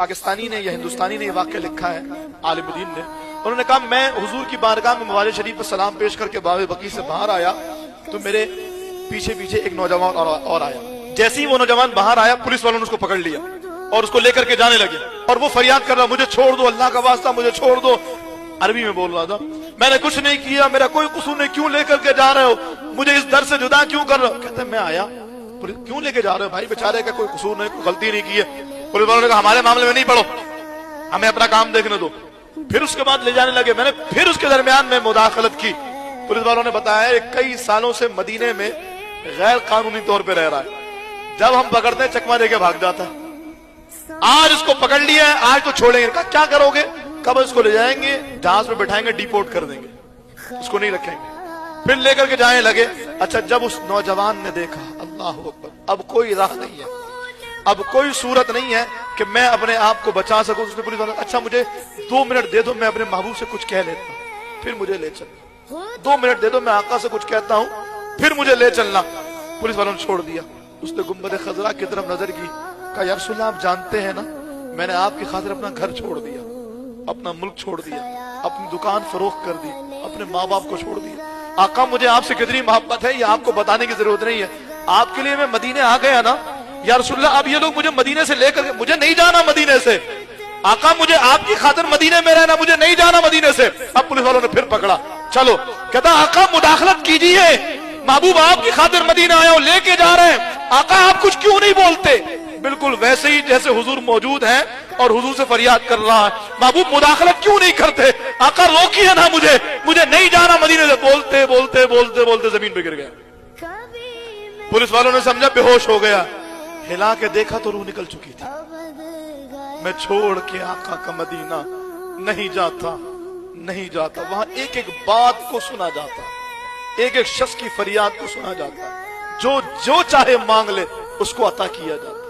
पाकिस्तानी ने या हिंदुस्तानी ने ये वाक़या लिखा है, आलिम दीन ने। उन्होंने कहा मैं हुजूर की बारगाह में मवालिद शरीफ पर सलाम पेश करके बाब बकी से बाहर आया तो मेरे पीछे पीछे एक नौजवान और आया। जैसे ही वो नौजवान बाहर आया, पुलिस वालों ने उसको पकड़ लिया और उसको लेकर के जाने लगे, और वो फरियाद कर रहा, मुझे छोड़ दो, अल्लाह का वास्ता मुझे छोड़ दो। अरबी में बोल रहा था, मैंने कुछ नहीं किया, मेरा कोई कसूर नहीं, क्यों लेकर के जा रहे हो, मुझे इस दर से जुदा क्यों कर रहे हो? कहते मैं आया, क्यों लेके जा रहे हो भाई, बेचारे का कोई कसूर नहीं, कोई गलती नहीं की है। पुलिस वालों ने कहा हमारे मामले में नहीं पड़ो, हमें अपना काम देखने दो। फिर उसके बाद ले जाने लगे, मैंने फिर उसके दरमियान में मुदाखलत की। पुलिस वालों ने बताया कई सालों से मदीने में गैर कानूनी तौर पे रह रहा है, जब हम पकड़ते हैं चकमा देके भाग जाता है। आज इसको पकड़ लिया है, आज तो छोड़ेंगे। कहा क्या करोगे? कब इसको ले जाएंगे, जहाज में बैठाएंगे, डिपोर्ट कर देंगे, इसको नहीं रखेंगे। फिर लेकर के जाने लगे। अच्छा, जब उस नौजवान ने देखा, अल्लाह अकबर, अब कोई राह नहीं है, अब कोई सूरत नहीं है कि मैं अपने आप को बचा सकूं। उसने पुलिस वाला, अच्छा मुझे 2 मिनट दे दो, मैं अपने महबूब से कुछ कह लेता हूं, फिर मुझे ले चलना। 2 मिनट दे दो, मैं आका से कुछ कहता हूं, फिर मुझे ले चलना। पुलिस वालों ने छोड़ दिया। उसने गुंबद खजरा की तरफ नजर की, कहा या रसूल अल्लाह, आप जानते हैं ना मैंने आपकी खातिर अपना घर छोड़ दिया, अपना मुल्क छोड़ दिया, अपनी दुकान फरोख्त कर दी, अपने माँ बाप को छोड़ दिया। आका मुझे आपसे कितनी मोहब्बत है ये आपको बताने की जरूरत नहीं है, आपके लिए मैं मदीने आ गया ना या रसूल अल्लाह, अब ये लोग मुझे मदीने से लेकर, मुझे नहीं जाना मदीने से। आका मुझे आपकी खातिर मदीने में रहना, मुझे नहीं जाना मदीने से। अब पुलिस वालों ने फिर पकड़ा, चलो। कहता आका मुदाखलत कीजिए, महबूब आपकी खातिर मदीना आया, लेके जा रहे हैं, आका आप कुछ क्यों नहीं बोलते? बिल्कुल वैसे ही जैसे हुजूर मौजूद हैं और हुजूर से फरियाद कर रहा है, महबूब मुदाखलत क्यों नहीं करते? आका रोकिए ना मुझे, मुझे नहीं जाना मदीने से। बोलते बोलते बोलते बोलते जमीन पे गिर गया। पुलिस वालों ने समझा बेहोश हो गया, हिला के देखा तो रूह निकल चुकी थी। मैं छोड़ के आका का मदीना नहीं जाता, नहीं जाता। वहां एक एक बात को सुना जाता, एक एक शख्स की फरियाद को सुना जाता, जो जो चाहे मांग ले उसको अता किया जाता।